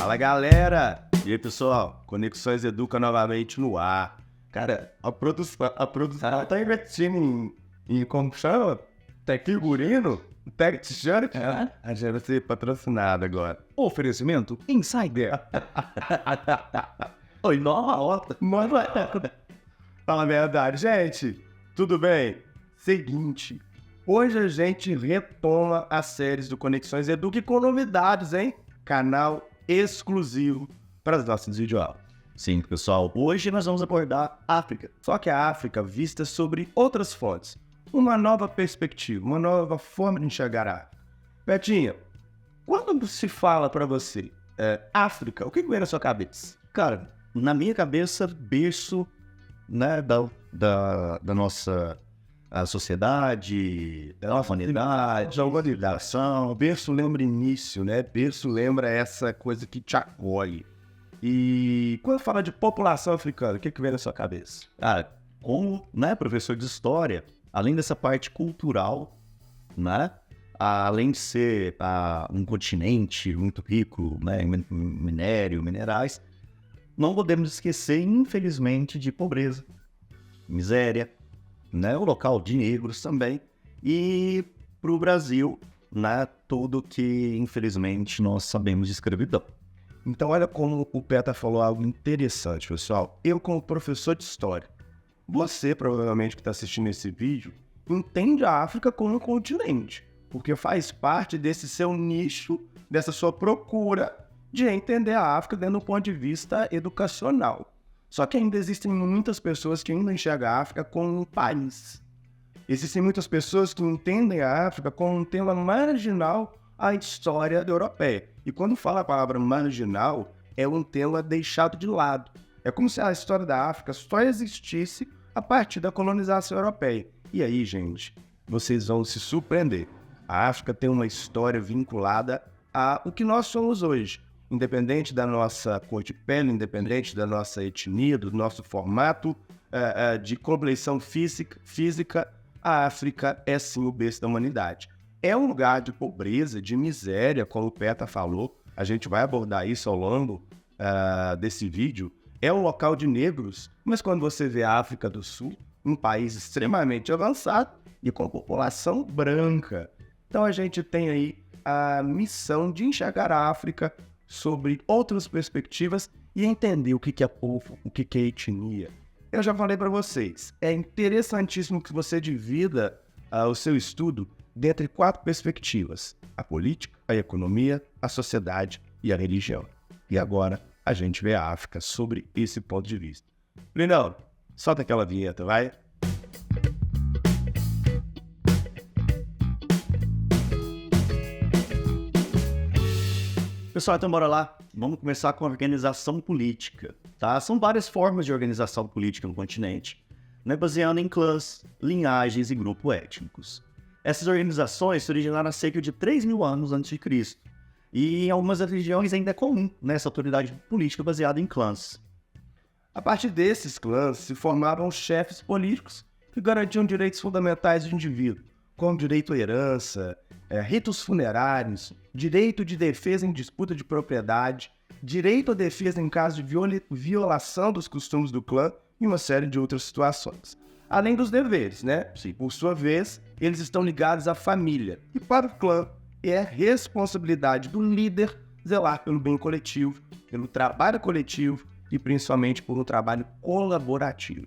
Fala, galera! E aí, pessoal? Conexões Educa novamente no ar. Cara, a produção tá investindo em como chama? Figurino? T-shirt? A gente vai ser patrocinado agora. Oferecimento Insider. Oi, nova hora. Fala a verdade, gente. Tudo bem? Seguinte, hoje a gente retoma as séries do Conexões Educa com novidades, hein? Canal exclusivo para as nossas videoaulas. Sim, pessoal, hoje nós vamos abordar África. Só que a África vista sobre outras fontes. Uma nova perspectiva, uma nova forma de enxergar a África. Betinha, quando se fala para você África, o que vem na sua cabeça? Cara, na minha cabeça, berço, né, da nossa sociedade, da humanidade, da organização. Berço lembra início, né? Berço lembra essa coisa que te acolhe. E quando fala de população africana, o que vem na sua cabeça? Cara, como, né, professor de história, além dessa parte cultural, né, além de ser um continente muito rico, né, em minério, minerais, não podemos esquecer, infelizmente, de pobreza, miséria, né, o local de negros também, e para o Brasil, né, tudo que, infelizmente, nós sabemos de escravidão. Então, olha como o Peta falou algo interessante, pessoal. Eu, como professor de história, você, provavelmente, que está assistindo esse vídeo, entende a África como um continente, porque faz parte desse seu nicho, dessa sua procura de entender a África dentro do ponto de vista educacional. Só que ainda existem muitas pessoas que ainda enxergam a África como um país. Existem muitas pessoas que entendem a África como um tema marginal à história europeia. E quando fala a palavra marginal, é um tema deixado de lado. É como se a história da África só existisse a partir da colonização europeia. E aí, gente, vocês vão se surpreender. A África tem uma história vinculada ao que nós somos hoje. Independente da nossa cor de pele, independente da nossa etnia, do nosso formato de compleição física, a África é sim o berço da humanidade. É um lugar de pobreza, de miséria, como o Peta falou. A gente vai abordar isso ao longo desse vídeo. É um local de negros, mas quando você vê a África do Sul, um país extremamente avançado e com população branca. Então a gente tem aí a missão de enxergar a África sobre outras perspectivas e entender o que é povo, o que é etnia. Eu já falei para vocês, é interessantíssimo que você divida o seu estudo dentre 4 perspectivas: a política, a economia, a sociedade e a religião. E agora a gente vê a África sobre esse ponto de vista. Linão, solta aquela vinheta, vai! Pessoal, então bora lá. Vamos começar com a organização política, tá? São várias formas de organização política no continente, né, baseando em clãs, linhagens e grupos étnicos. Essas organizações se originaram há cerca de 3.000 anos antes de Cristo. E em algumas regiões ainda é comum, né, essa autoridade política baseada em clãs. A partir desses clãs se formavam chefes políticos que garantiam direitos fundamentais do indivíduo, como direito à herança, ritos funerários, direito de defesa em disputa de propriedade, direito à defesa em caso de violação dos costumes do clã e uma série de outras situações. Além dos deveres, né? Sim. Por sua vez, eles estão ligados à família. E para o clã, é responsabilidade do líder zelar pelo bem coletivo, pelo trabalho coletivo e principalmente por um trabalho colaborativo.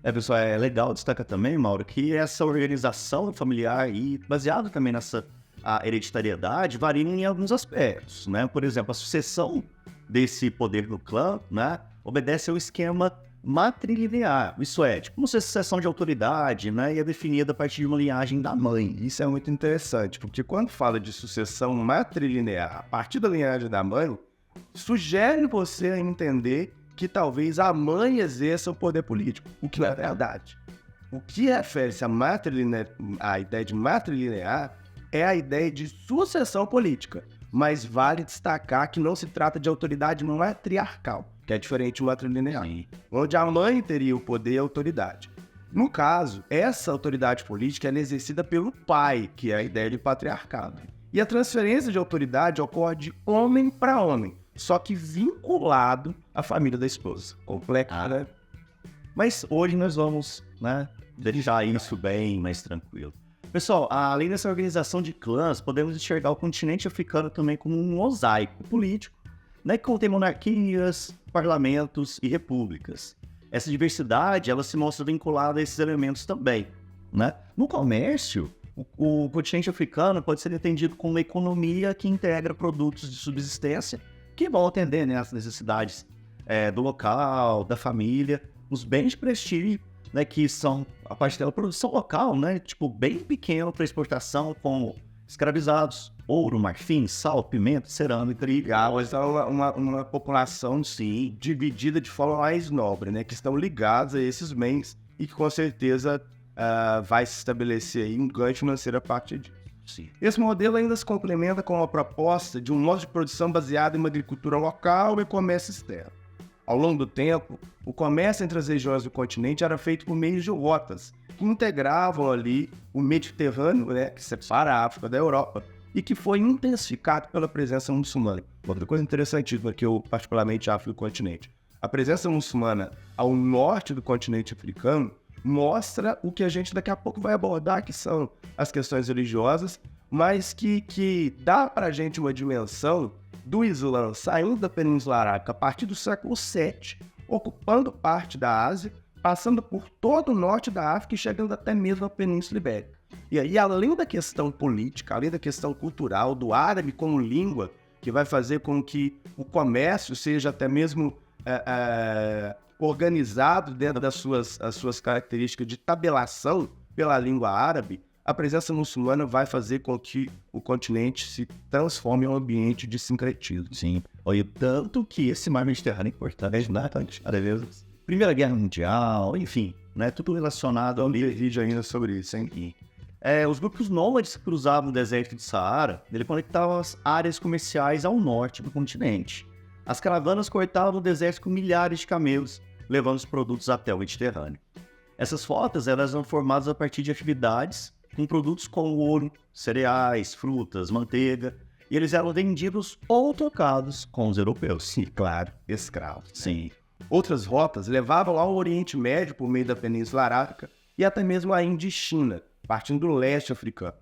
Pessoal, é legal destacar também, Mauro, que essa organização familiar e baseada também nessa hereditariedade varia em alguns aspectos, né? Por exemplo, a sucessão desse poder no clã, né, obedece ao esquema matrilinear, isso é, tipo uma sucessão de autoridade, né, e é definida a partir de uma linhagem da mãe. Isso é muito interessante, porque quando fala de sucessão matrilinear a partir da linhagem da mãe, sugere você a entender que talvez a mãe exerça o poder político, o que não é verdade. O que refere-se à ideia de matrilinear é a ideia de sucessão política, mas vale destacar que não se trata de autoridade matriarcal, que é diferente do matrilinear, onde a mãe teria o poder e a autoridade. No caso, essa autoridade política é exercida pelo pai, que é a ideia de patriarcado. E a transferência de autoridade ocorre de homem para homem, só que vinculado à família da esposa. Complexo, né? Mas hoje nós vamos, né, deixar isso bem mais tranquilo. Pessoal, além dessa organização de clãs, podemos enxergar o continente africano também como um mosaico político, né, que contém monarquias, parlamentos e repúblicas. Essa diversidade, ela se mostra vinculada a esses elementos também, né? No comércio, o continente africano pode ser entendido como uma economia que integra produtos de subsistência que vão atender, né, as necessidades do local, da família, os bens de prestígio, né, que são a parte da produção local, né, tipo, bem pequeno para exportação, como escravizados, ouro, marfim, sal, pimenta, cerâmica e Legal, mas é uma população, sim, dividida de forma mais nobre, né, que estão ligados a esses bens e que com certeza vai se estabelecer aí um ganho financeiro a partir disso. Sim. Esse modelo ainda se complementa com a proposta de um modo de produção baseado em uma agricultura local e comércio externo. Ao longo do tempo, o comércio entre as regiões do continente era feito por meio de rotas, que integravam ali o Mediterrâneo, né, que separa a África da Europa, e que foi intensificado pela presença muçulmana. Outra coisa interessantíssima que eu particularmente acho do continente. A presença muçulmana ao norte do continente africano mostra o que a gente daqui a pouco vai abordar, que são as questões religiosas, mas que dá para a gente uma dimensão do Islã saindo da Península Arábica a partir do século VII, ocupando parte da Ásia, passando por todo o norte da África e chegando até mesmo à Península Ibérica. E aí, além da questão política, além da questão cultural, do árabe como língua, que vai fazer com que o comércio seja até mesmo organizado dentro das suas características de tabelação pela língua árabe, a presença muçulmana vai fazer com que o continente se transforme em um ambiente de sincretismo. Sim. Olha, tanto que esse mar Mediterrâneo é importante, né? Primeira Guerra Mundial, enfim, né? Tudo relacionado ao vídeo ainda sobre isso, hein? Os grupos nômades que cruzavam o deserto de Saara, ele conectava as áreas comerciais ao norte do continente. As caravanas cortavam o deserto com milhares de camelos, levando os produtos até o Mediterrâneo. Essas rotas elas eram formadas a partir de atividades com produtos como ouro, cereais, frutas, manteiga, e eles eram vendidos ou trocados com os europeus. Sim, claro, escravos. Sim. Outras rotas levavam ao Oriente Médio por meio da Península Arábica e até mesmo à Índia e China, partindo do leste africano.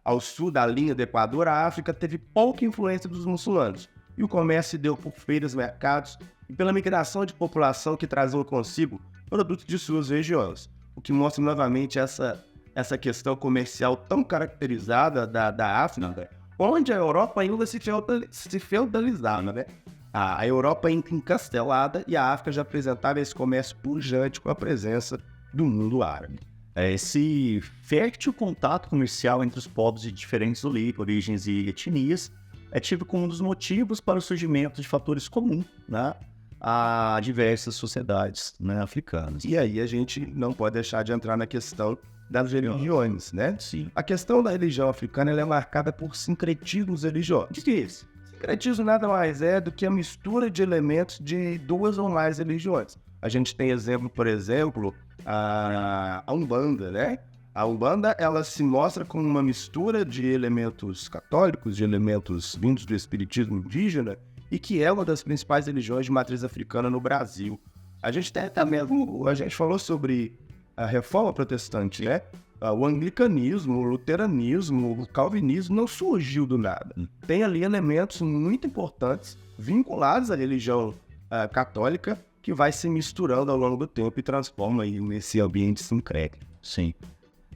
Ao sul da linha do Equador, a África teve pouca influência dos muçulmanos, e o comércio se deu por feiras, mercados e pela migração de população que traziam consigo produtos de suas regiões, o que mostra novamente essa questão comercial tão caracterizada da África, onde a Europa ainda se feudalizava, né? A Europa ainda encastelada e a África já apresentava esse comércio pujante com a presença do mundo árabe. Esse fértil contato comercial entre os povos de diferentes origens e etnias é tido como um dos motivos para o surgimento de fatores comuns, né, a diversas sociedades, né, africanas. E aí a gente não pode deixar de entrar na questão das religiões, né? Sim. A questão da religião africana ela é marcada por sincretismos religiosos. O que é isso? Sincretismo nada mais é do que a mistura de elementos de duas ou mais religiões. A gente tem exemplo, por exemplo, a Umbanda, né? A Umbanda, ela se mostra como uma mistura de elementos católicos, de elementos vindos do espiritismo indígena, e que é uma das principais religiões de matriz africana no Brasil. A gente tem até mesmo, a gente falou sobre a reforma protestante, né? O anglicanismo, o luteranismo, o calvinismo não surgiu do nada. Tem ali elementos muito importantes vinculados à religião católica que vai se misturando ao longo do tempo e transforma aí nesse ambiente sincrético. Sim.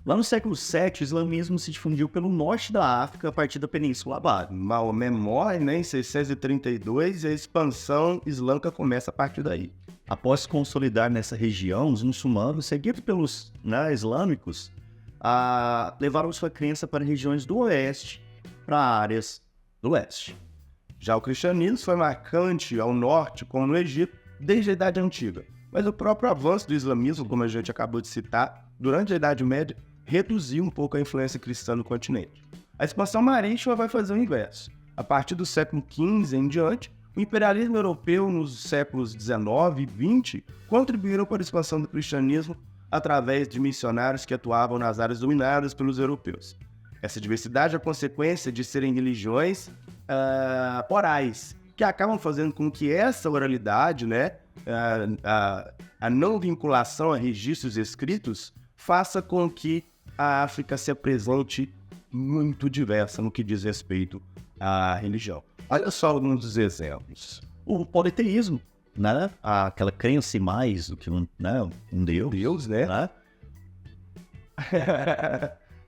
Lá no século VII, o islamismo se difundiu pelo norte da África a partir da Península Arábica. Maomé morre, né, em 632 e a expansão islâmica começa a partir daí. Após se consolidar nessa região, os muçulmanos, seguidos pelos islâmicos, levaram sua crença para regiões do oeste, para áreas do leste. Já o cristianismo foi marcante ao norte, como no Egito, desde a Idade Antiga. Mas o próprio avanço do islamismo, como a gente acabou de citar, durante a Idade Média, reduziu um pouco a influência cristã no continente. A expansão marítima vai fazer o inverso. A partir do século XV em diante, o imperialismo europeu nos séculos XIX e XX contribuíram para a expansão do cristianismo através de missionários que atuavam nas áreas dominadas pelos europeus. Essa diversidade é consequência de serem religiões orais, que acabam fazendo com que essa oralidade, né, a não vinculação a registros escritos, faça com que a África se apresente muito diversa no que diz respeito à religião. Olha só alguns dos exemplos. O politeísmo, né? Aquela crença em mais do que um Deus, né?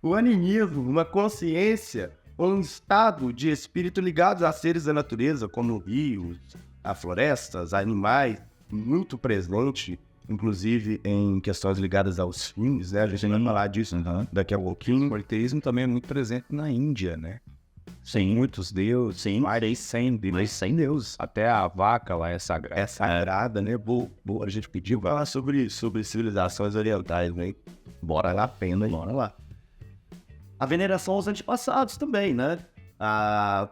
O animismo, uma consciência, um estado de espírito ligados a seres da natureza, como rios, a florestas, animais, muito presente, inclusive em questões ligadas aos filmes, né? A gente vai falar disso daqui a pouquinho. O politeísmo também é muito presente na Índia, né? Sim. Muitos deuses, Sim. mais de 100 deuses. Mas sem Deus. Até a vaca lá é sagrada. É sagrada, né? Boa, a gente pediu falar sobre civilizações orientais, né? Bora lá, pena, hein? bora lá. A veneração aos antepassados também, né?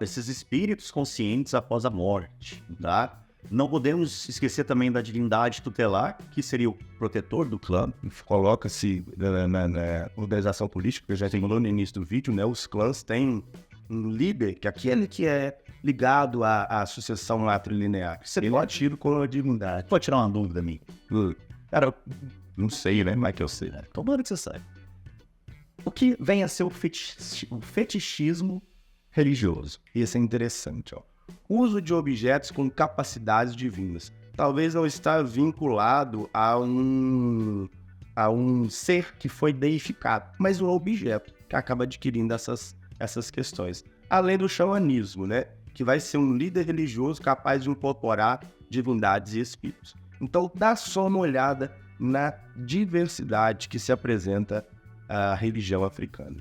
Esses espíritos conscientes após a morte, tá? Não podemos esquecer também da divindade tutelar, que seria o protetor do clã. Coloca-se na organização política, que eu já falou no início do vídeo, né? Os clãs têm um líder, que é aquele que é ligado à sucessão matrilinear. Ele atira com a divindade. Pode tirar uma dúvida minha. Cara, não sei, né? Mas que eu sei. Tomara que você saiba. O que vem a ser o fetichismo religioso? Isso é interessante, ó. Uso de objetos com capacidades divinas. Talvez não está vinculado a um ser que foi deificado, mas um objeto que acaba adquirindo essas questões. Além do xamanismo, né? Que vai ser um líder religioso capaz de incorporar divindades e espíritos. Então, dá só uma olhada na diversidade que se apresenta a religião africana.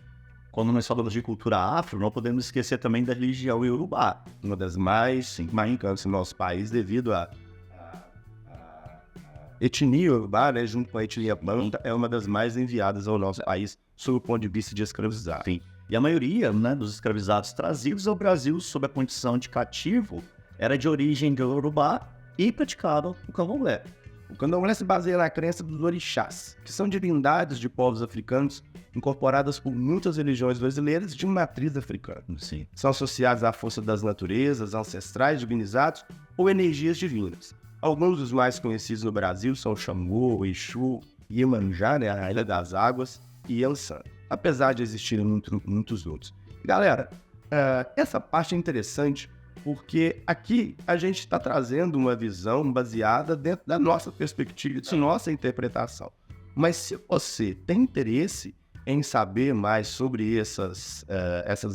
Quando nós falamos de cultura afro, não podemos esquecer também da religião iorubá. Uma das mais marcantes no nosso país devido à etnia iorubá, né, junto com a etnia banto, é uma das mais enviadas ao nosso país sob o ponto de vista de escravizar. Sim. E a maioria, né, dos escravizados trazidos ao Brasil sob a condição de cativo era de origem iorubá e praticavam o candomblé. O candomblé se baseia na crença dos orixás, que são divindades de povos africanos incorporadas por muitas religiões brasileiras de matriz africana. Sim. São associados à força das naturezas, ancestrais divinizados ou energias divinas. Alguns dos mais conhecidos no Brasil são Xangô, Exu, Iemanjá, né, a Ilha das Águas, e Yansan, apesar de existirem muitos outros. Galera, essa parte é interessante porque aqui a gente está trazendo uma visão baseada dentro da nossa perspectiva, de nossa interpretação. Mas se você tem interesse em saber mais sobre essas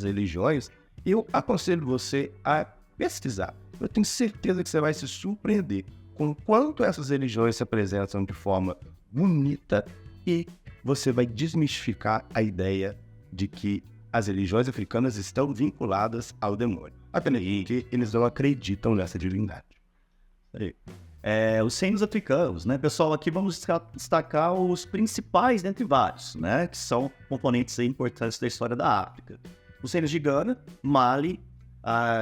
religiões, eu aconselho você a pesquisar. Eu tenho certeza que você vai se surpreender com o quanto essas religiões se apresentam de forma bonita e você vai desmistificar a ideia de que as religiões africanas estão vinculadas ao demônio. Apenas que eles não acreditam nessa divindade. Os reinos africanos, né, pessoal? Aqui vamos destacar os principais dentre vários, né? Que são componentes importantes da história da África. Os reinos de Gana, Mali,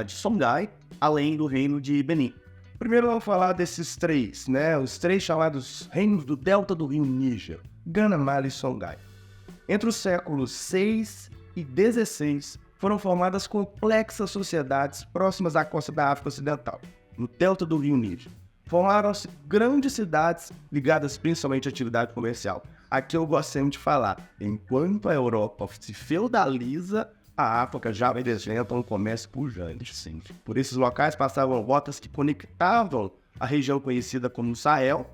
de Songhai, além do reino de Benin. Primeiro vamos falar desses três, né? Os três chamados reinos do delta do rio Níger, Gana, Mali e Songhai. Entre os séculos 6 e 16, foram formadas complexas sociedades próximas à costa da África Ocidental, no delta do rio Níger. Formaram-se grandes cidades ligadas principalmente à atividade comercial. Aqui eu gosto sempre de falar, enquanto a Europa se feudaliza, a África já apresenta um comércio pujante. Sim. Por esses locais passavam rotas que conectavam a região conhecida como Sahel,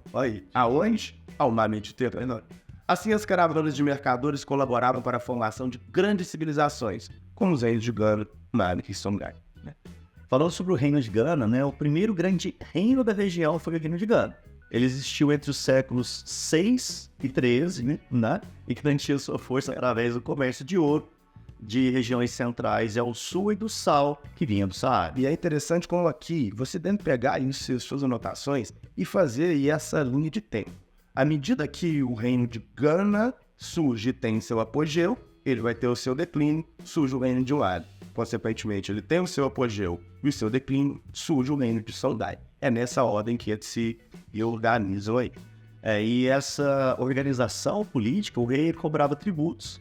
aonde? Ao mar Mediterrâneo. Assim, as caravanas de mercadores colaboravam para a formação de grandes civilizações, como os reinos de Gana, Mali e Songhai. Falando sobre o reino de Gana, né, o primeiro grande reino da região foi o reino de Gana. Ele existiu entre os séculos 6 e 13, né, e que garantia sua força através do comércio de ouro de regiões centrais ao sul e do sal que vinha do Saara. E é interessante como aqui você deve pegar aí suas anotações e fazer aí essa linha de tempo. À medida que o reino de Gana surge e tem seu apogeu, ele vai ter o seu declínio, surge o reino de Mali. Consequentemente, ele tem o seu apogeu e o seu declínio, surge o reino de Songhai. É nessa ordem que eles se organizam aí. E essa organização política, o rei cobrava tributos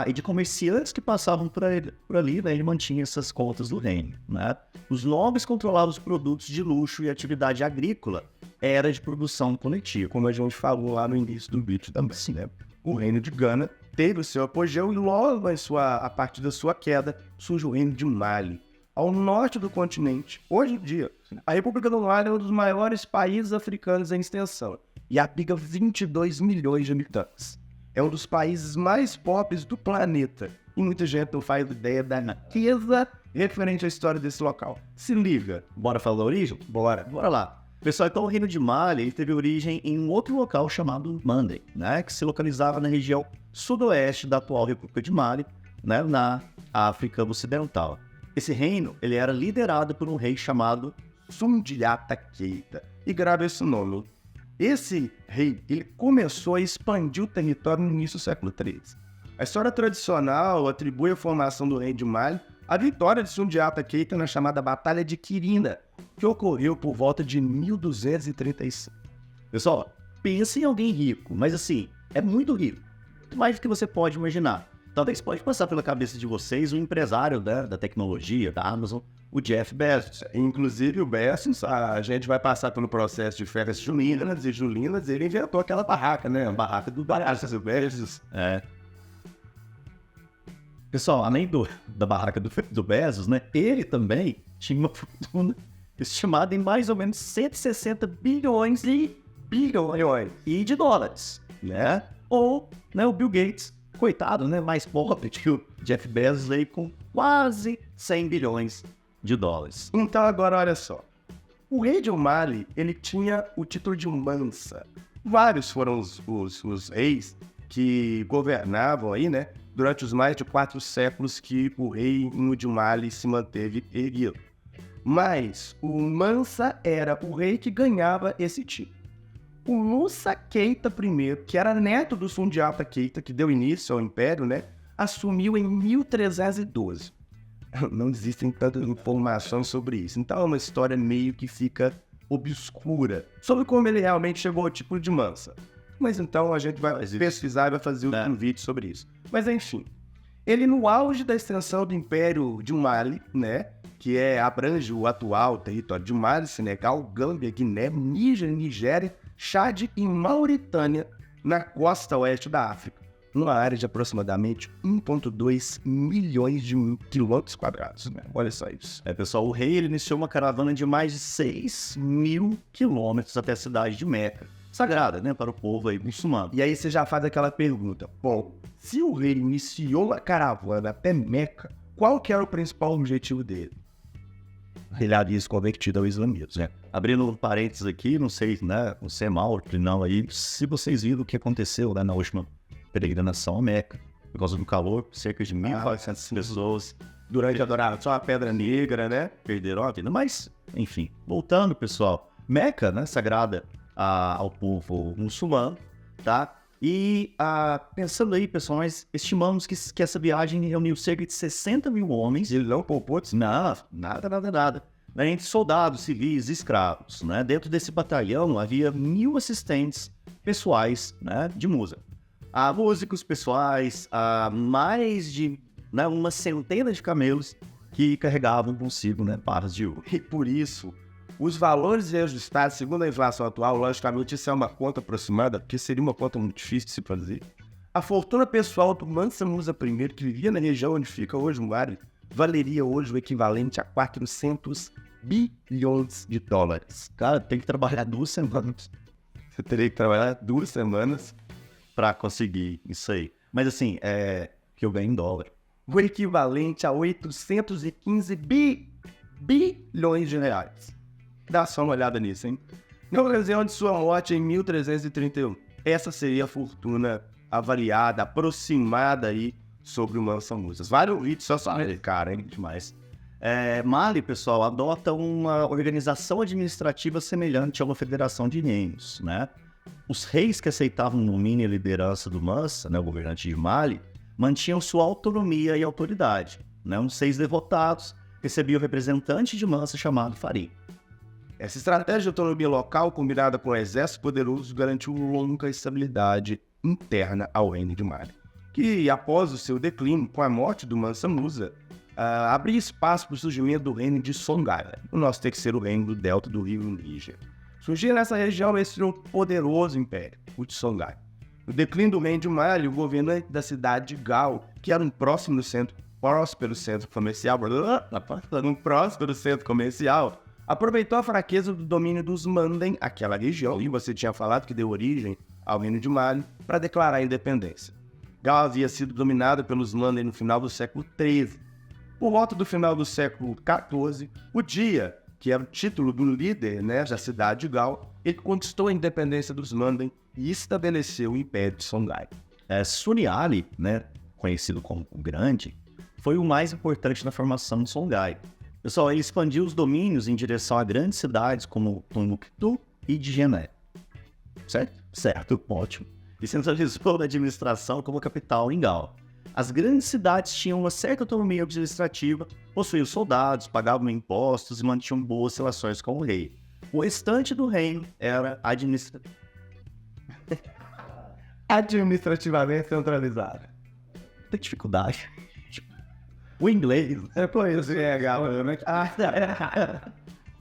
e de comerciantes que passavam por ali, né, ele mantinha essas contas do reino, né? Os nobres controlavam os produtos de luxo e a atividade agrícola era de produção coletiva. Como a gente falou lá no início do vídeo também, né? O reino de Gana teve o seu apogeu e logo a partir da sua queda surge o reino de Mali, ao norte do continente. Hoje em dia, a República do Mali é um dos maiores países africanos em extensão e abriga 22 milhões de habitantes. É um dos países mais pobres do planeta e muita gente não faz ideia da riqueza referente à história desse local. Se liga. Bora falar da origem? Bora. Bora lá. Pessoal, então o reino de Mali ele teve origem em um outro local chamado Mandé, né, que se localizava na região sudoeste da atual República de Mali, né, na África Ocidental. Esse reino ele era liderado por um rei chamado Sundiata Keita. E grava esse nome. Esse rei ele começou a expandir o território no início do século XIII. A história tradicional atribui a formação do rei de Mali à vitória de Sundiata Keita na chamada Batalha de Quirina, que ocorreu por volta de 1235. Pessoal, pense em alguém rico, mas assim, é muito rico. Muito mais do que você pode imaginar. Talvez pode passar pela cabeça de vocês um empresário da tecnologia, da Amazon, o Jeff Bezos. Inclusive o Bezos, a gente vai passar pelo processo de férias julinas, ele inventou aquela barraca, né? A barraca do Bezos. É. Pessoal, além da barraca do Bezos, né? Ele também tinha uma fortuna estimada em mais ou menos 160 bilhões de dólares, né? Ou, né, o Bill Gates, coitado, né, mais pobre que o Jeff Bezos aí com quase 100 bilhões de dólares. Então agora olha só, o rei de Mali, ele tinha o título de Mansa. Vários foram os reis que governavam aí, né, durante os mais de 4 séculos que o reino de Mali se manteve erguido. Mas o Mansa era o rei que ganhava esse título. O Musa Keita I, que era neto do Sundiata Keita, que deu início ao império, né, assumiu em 1312. Não existem tantas informações sobre isso, então é uma história meio que fica obscura sobre como ele realmente chegou ao título de Mansa. Mas então a gente vai pesquisar e vai fazer um vídeo sobre isso. Mas enfim, ele no auge da extensão do Império de Mali, né, que abrange o atual território de Mali, Senegal, Gâmbia, Guiné, Níger, Nigéria, Chad e Mauritânia, na costa oeste da África, numa área de aproximadamente 1,2 milhões de quilômetros quadrados. Né? Olha só isso. Pessoal, o rei ele iniciou uma caravana de mais de 6 mil quilômetros até a cidade de Meca, sagrada, né, para o povo aí muçulmano. E aí você já faz aquela pergunta, bom, se o rei iniciou a caravana até Meca, qual que era o principal objetivo dele? Ele havia se convertido ao islamismo, né? Abrindo um parênteses aqui, não sei, né, você, Mauro, não aí, se vocês viram o que aconteceu, né, na última peregrinação a Meca, por causa do calor, cerca de 1.400 pessoas durante a adoração à Pedra Negra, né, perderam a vida. Mas, enfim, voltando, pessoal, Meca, né, sagrada ao povo muçulmano, tá? E pensando aí, pessoal, nós estimamos que essa viagem reuniu cerca de 60 mil homens. Ele não poupou? Não, nada. Né, entre soldados, civis e escravos. Né? Dentro desse batalhão havia 1.000 assistentes pessoais, né, de música. Músicos pessoais, mais de, né, uma centena de camelos que carregavam consigo, né, barras de ouro. E por isso, os valores reajustados, segundo a inflação atual, logicamente isso é uma conta aproximada, porque seria uma conta muito difícil de se fazer. A fortuna pessoal do Mansa Musa I, que vivia na região onde fica hoje o Mali, valeria hoje o equivalente a 400 bilhões de dólares. Cara, tem que trabalhar 2 semanas. Você teria que trabalhar 2 semanas para conseguir isso aí. Mas assim, que eu ganho em dólar. O equivalente a 815 bilhões de reais. Dá só uma olhada nisso, hein? Na ocasião de sua morte em 1331, essa seria a fortuna avaliada, aproximada aí sobre o Mansa Musa. Vários vídeos só ele, cara, hein? Demais. Mali, pessoal, adota uma organização administrativa semelhante a uma federação de reinos, né? Os reis que aceitavam o domínio e a liderança do Mansa, né, o governante de Mali, mantinham sua autonomia e autoridade, né? Uns 6 devotados recebiam o representante de Mansa chamado Farim. Essa estratégia de autonomia local, combinada com um exército poderoso, garantiu longa estabilidade interna ao reino de Mali, que após o seu declínio, com a morte do Mansa Musa, abria espaço para o surgimento do reino de Songhai, o nosso terceiro reino do delta do rio Níger. Surgia nessa região esse poderoso império, o de Songhai. No declínio do reino de Mali, o governante da cidade de Gao, que era um próspero centro comercial, aproveitou a fraqueza do domínio dos Manden, aquela região, e você tinha falado que deu origem ao reino de Mali, para declarar a independência. Gao havia sido dominado pelos Manden no final do século XIII. Por volta do final do século XIV, o Dia, que era o título do líder, né, da cidade de Gao, ele conquistou a independência dos Manden e estabeleceu o Império de Songhai. Sunni Ali, né, conhecido como o Grande, foi o mais importante na formação de Songhai. Pessoal, ele expandiu os domínios em direção a grandes cidades como Tombouctou e Djenné. Certo? Certo, ótimo. E centralizou a administração como capital em Gao. As grandes cidades tinham uma certa autonomia administrativa, possuíam soldados, pagavam impostos e mantinham boas relações com o rei. O restante do reino era Administrativamente centralizado. Tem dificuldade. O inglês.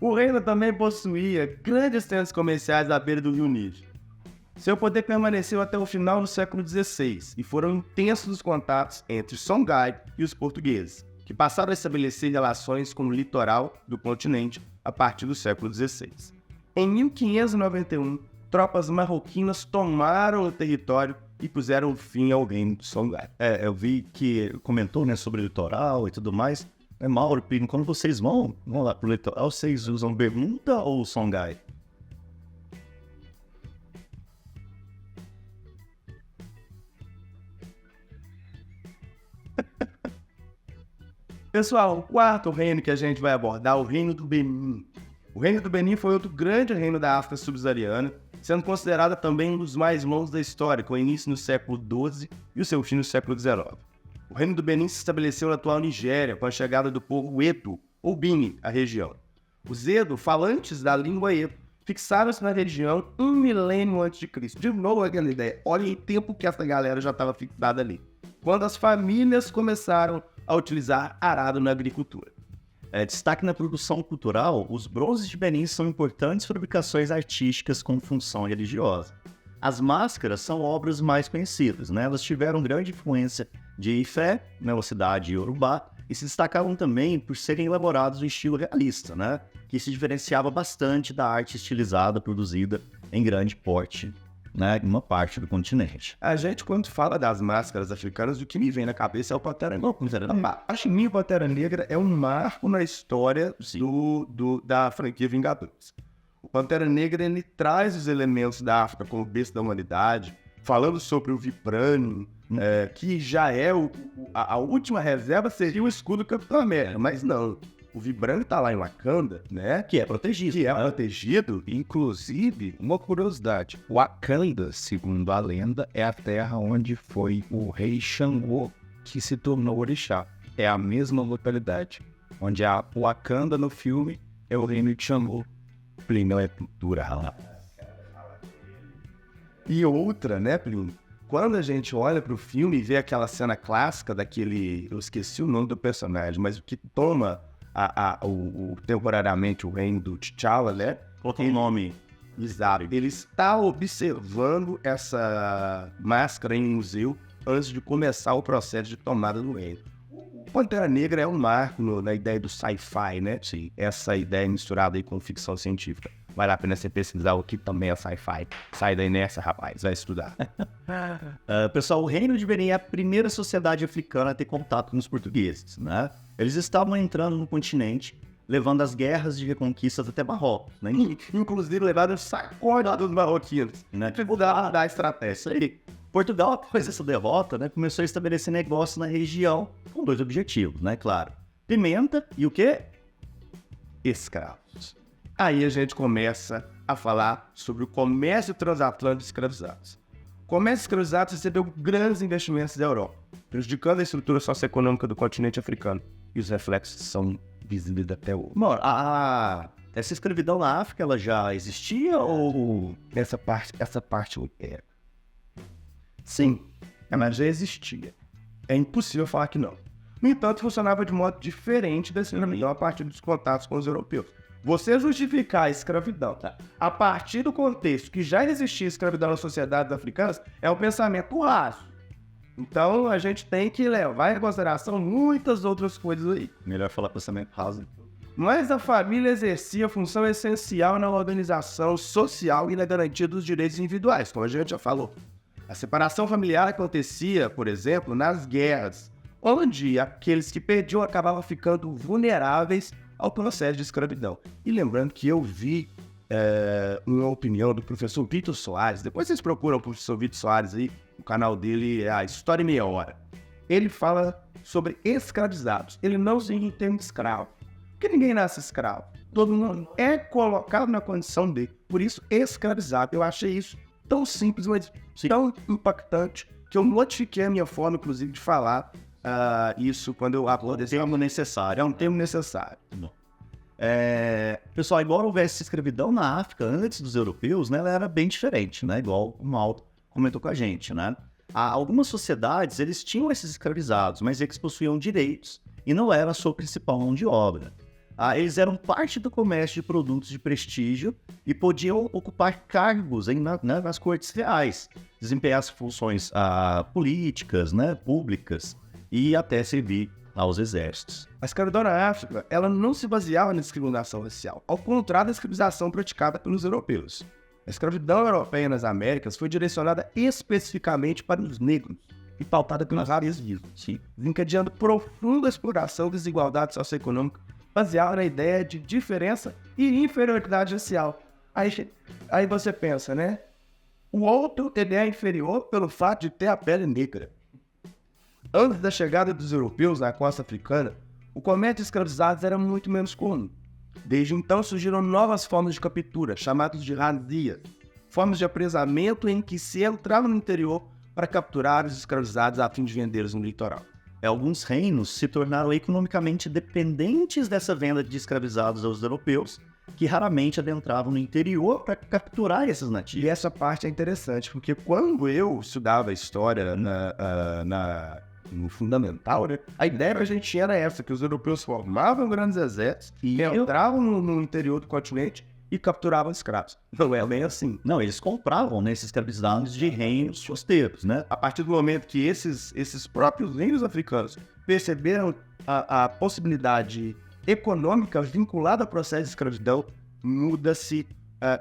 O reino também possuía grandes centros comerciais à beira do rio Níger. Seu poder permaneceu até o final do século XVI e foram intensos os contatos entre Songhai e os portugueses, que passaram a estabelecer relações com o litoral do continente a partir do século XVI. Em 1591, tropas marroquinas tomaram o território e puseram fim ao reino de Songhai. Eu vi que comentou, né, sobre o litoral e tudo mais. Mauro, quando vocês vão lá pro litoral, vocês usam bermuda ou Songhai? Pessoal, o quarto reino que a gente vai abordar é o Reino do Benin. O Reino do Benin foi outro grande reino da África subsaariana, sendo considerado também um dos mais longos da história, com início no século XII e o seu fim no século XIX. O Reino do Benin se estabeleceu na atual Nigéria com a chegada do povo Edo, ou Bini, à região. Os Edo, falantes da língua Edo, fixaram-se na região 1 milênio antes de Cristo. De novo aquela ideia, olha o tempo que essa galera já estava fixada ali. Quando as famílias começaram a utilizar arado na agricultura. Destaque na produção cultural, os bronzes de Benin são importantes fabricações artísticas com função religiosa. As máscaras são obras mais conhecidas, né? Elas tiveram grande influência de Ifé, né, uma cidade iorubá, e se destacavam também por serem elaborados em estilo realista, né? Que se diferenciava bastante da arte estilizada produzida em grande porte, né, em uma parte do continente. A gente, quando fala das máscaras africanas, o que me vem na cabeça é o Pantera Negra. Acho que o Pantera Negra é um marco na história da franquia Vingadores. O Pantera Negra, ele traz os elementos da África como berço da humanidade, falando sobre o Vibranium, que já é a última reserva seria o escudo do Capitão América, mas não. O Vibranium tá lá em Wakanda, né? Que é protegido. Inclusive, uma curiosidade, Wakanda, segundo a lenda, é a terra onde foi o rei Xangô que se tornou orixá. É a mesma localidade, onde a Wakanda no filme é o reino de Xangô. Plínio é cultura. E outra, né, Plínio? Quando a gente olha pro filme e vê aquela cena clássica daquele... Eu esqueci o nome do personagem, mas o que toma temporariamente o reino do T'Challa, né? Coloca um nome. Exato. Ele está observando essa máscara em um museu antes de começar o processo de tomada do reino. O Pantera Negra é um marco na ideia do sci-fi, né? Sim. Essa ideia misturada aí com ficção científica. Vale a pena você pesquisar o que também é sci-fi. Sai da inércia, rapaz. Vai estudar. Pessoal, o Reino de Benin é a primeira sociedade africana a ter contato com os portugueses, né? Eles estavam entrando no continente, levando as guerras de reconquistas até Marrocos, né? Inclusive levaram o sacode dos marroquinos, né? Da estratégia. Isso aí. Portugal, após essa derrota, né, começou a estabelecer negócio na região com dois objetivos, né? Claro. Pimenta e o quê? Escravos. Aí a gente começa a falar sobre o comércio transatlântico de escravizados. O comércio escravizado recebeu grandes investimentos da Europa, prejudicando a estrutura socioeconômica do continente africano. E os reflexos são visíveis até hoje. Mano, essa escravidão na África, ela já existia ou... Essa parte eu quero. Sim. ela já existia. É impossível falar que não. No entanto, funcionava de modo diferente da escravidão a partir dos contatos com os europeus. Você justificar a escravidão a partir do contexto que já existia escravidão nas sociedades africanas é um pensamento raso. Então, a gente tem que levar em consideração muitas outras coisas aí. Melhor falar pensamento raso. Mas a família exercia função essencial na organização social e na garantia dos direitos individuais, como a gente já falou. A separação familiar acontecia, por exemplo, nas guerras, onde aqueles que perdiam acabavam ficando vulneráveis ao processo de escravidão. E lembrando que eu vi uma opinião do professor Vitor Soares, depois vocês procuram o professor Vitor Soares aí, o canal dele é a História em Meia Hora. Ele fala sobre escravizados, ele não se entende escravo, porque ninguém nasce escravo, todo mundo é colocado na condição de, por isso escravizado. Eu achei isso tão simples, mas tão impactante, que eu modifiquei a minha forma, inclusive, de falar isso quando eu abordo esse termo necessário. É um termo necessário. Pessoal, embora houvesse escravidão na África antes dos europeus, né, ela era bem diferente, né, igual o Mauro comentou com a gente, né? Algumas sociedades, eles tinham esses escravizados, mas eles possuíam direitos e não era a sua principal mão de obra. Eles eram parte do comércio de produtos de prestígio e podiam ocupar cargos nas cortes reais, desempenhar funções políticas, né, públicas e até servir aos exércitos. A escravidão na África, ela não se baseava na discriminação racial, ao contrário da escravização praticada pelos europeus. A escravidão europeia nas Américas foi direcionada especificamente para os negros e pautada pelos racistas, encadeando profunda exploração e desigualdade socioeconômica baseada na ideia de diferença e inferioridade racial. Aí você pensa, né? O outro ele é inferior pelo fato de ter a pele negra. Antes da chegada dos europeus na costa africana, o comércio de escravizados era muito menos comum. Desde então surgiram novas formas de captura, chamadas de razias, formas de apresamento em que se entrava no interior para capturar os escravizados a fim de vendê-los no litoral. Alguns reinos se tornaram economicamente dependentes dessa venda de escravizados aos europeus, que raramente adentravam no interior para capturar esses nativos. E essa parte é interessante, porque quando eu estudava história no fundamental, né, a ideia que a gente tinha era essa, que os europeus formavam grandes exércitos, entravam no interior do continente e capturavam escravos. Não é bem assim. Não, eles compravam, né, esses escravizados de reinos costeiros, né? A partir do momento que esses próprios reinos africanos perceberam a possibilidade econômica vinculada ao processo de escravidão, muda-se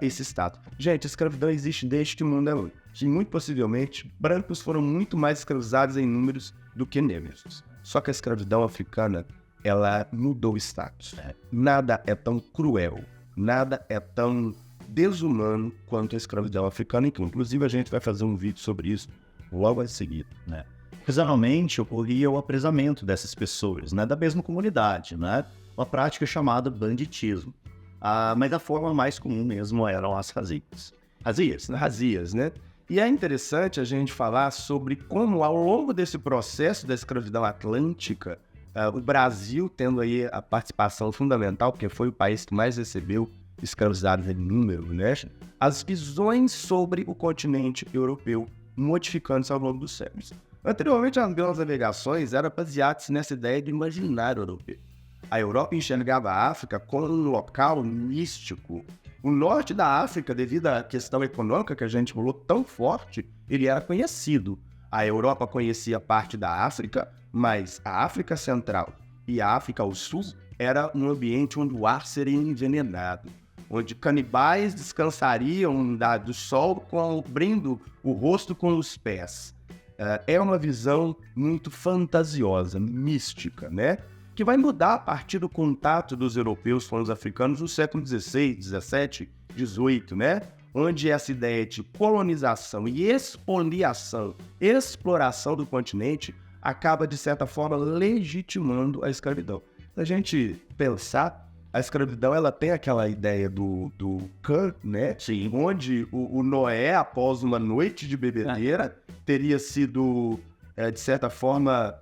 esse status. Gente, a escravidão existe desde que o mundo é hoje. E muito possivelmente, brancos foram muito mais escravizados em números do que negros. Só que a escravidão africana, ela mudou o status. Nada é tão cruel, nada é tão desumano quanto a escravidão africana. Inclusive, a gente vai fazer um vídeo sobre isso logo a seguir, né? Ocasionalmente ocorria o apresamento dessas pessoas, né, da mesma comunidade, né? Uma prática chamada banditismo. Mas a forma mais comum mesmo eram as razias. Razias, né? E é interessante a gente falar sobre como, ao longo desse processo da escravidão atlântica, o Brasil tendo aí a participação fundamental, porque foi o país que mais recebeu escravizados em número, né? As visões sobre o continente europeu modificando-se ao longo dos séculos. Anteriormente, as grandes navegações eram baseadas nessa ideia do imaginário europeu. A Europa enxergava a África como um local místico. O norte da África, devido à questão econômica que a gente falou tão forte, ele era conhecido. A Europa conhecia parte da África, mas a África Central e a África ao Sul era um ambiente onde o ar seria envenenado, onde canibais descansariam do sol cobrindo o rosto com os pés. É uma visão muito fantasiosa, mística, né? Que vai mudar a partir do contato dos europeus com os africanos no século XVI, XVII, XVIII, né? Onde essa ideia de colonização e expoliação, exploração do continente, acaba, de certa forma, legitimando a escravidão. Se a gente pensar, a escravidão ela tem aquela ideia do Cã, né? Sim. Onde o Noé, após uma noite de bebedeira, teria sido, de certa forma,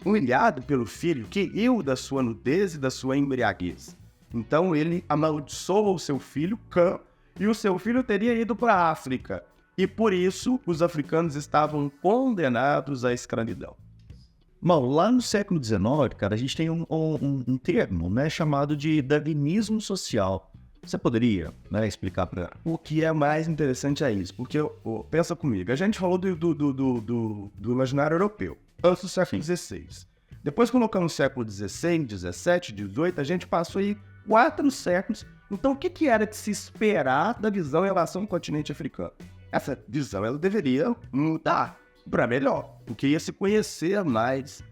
humilhado pelo filho que riu da sua nudez e da sua embriaguez. Então ele amaldiçoou o seu filho, Cã, e o seu filho teria ido para a África. e por isso os africanos estavam condenados à escravidão. Bom, lá no século XIX, cara, a gente tem um termo, né, chamado de darwinismo social. Você poderia, né, explicar para... O que é mais interessante é isso, porque, pensa comigo, a gente falou do imaginário europeu, antes do século XVI. Depois colocamos o século XVI, XVII, XVIII, a gente passou aí 4 séculos. Então, o que era de se esperar da visão em relação ao continente africano? Essa visão ela deveria mudar para melhor, porque ia se conhecer mais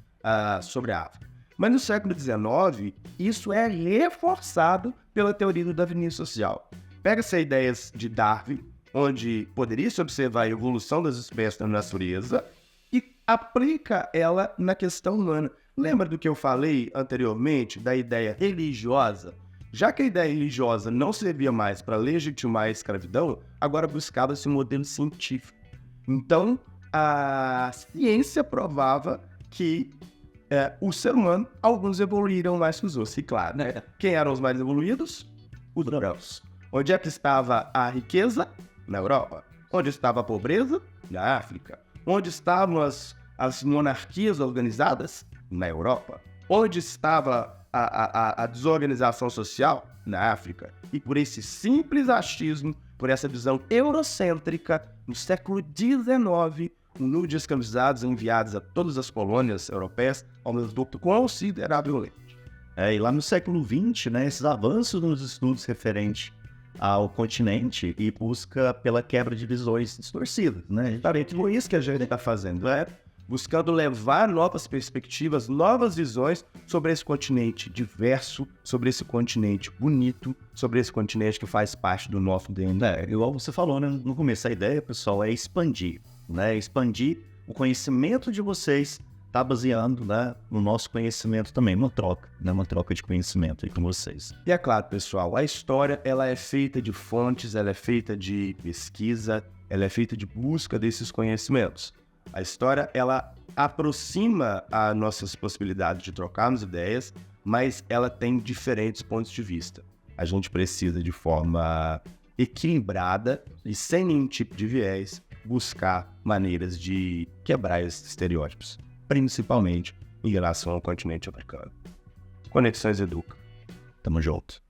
sobre a África. Mas no século XIX, isso é reforçado pela teoria do darwinismo social. Pega-se ideias de Darwin, onde poderia se observar a evolução das espécies na natureza, e aplica ela na questão humana. Lembra do que eu falei anteriormente da ideia religiosa? Já que a ideia religiosa não servia mais para legitimar a escravidão, agora buscava-se um modelo científico. Então, a ciência provava que o ser humano, alguns evoluíram mais que os outros. E claro, né? Quem eram os mais evoluídos? Os brancos. Onde é que estava a riqueza? Na Europa. Onde estava a pobreza? Na África. Onde estavam as monarquias organizadas? Na Europa. Onde estava a desorganização social? Na África. E por esse simples achismo, por essa visão eurocêntrica, no século XIX, o número de escravizados enviados a todas as colônias europeias aumentou consideravelmente. E lá no século XX, né, esses avanços nos estudos referentes ao continente e busca pela quebra de visões distorcidas, né? Exatamente, por isso que a gente está fazendo, né? Buscando levar novas perspectivas, novas visões sobre esse continente diverso, sobre esse continente bonito, sobre esse continente que faz parte do nosso DNA. Igual você falou, né, no começo, a ideia, pessoal, é expandir, né? Expandir o conhecimento de vocês, tá baseando, né, no nosso conhecimento também, uma troca de conhecimento aí com vocês. E é claro, pessoal, a história ela é feita de fontes, ela é feita de pesquisa, ela é feita de busca desses conhecimentos. A história, ela aproxima as nossas possibilidades de trocarmos ideias, mas ela tem diferentes pontos de vista. A gente precisa, de forma equilibrada e sem nenhum tipo de viés, buscar maneiras de quebrar esses estereótipos, principalmente em relação ao continente africano. Conexões Educa. Tamo junto.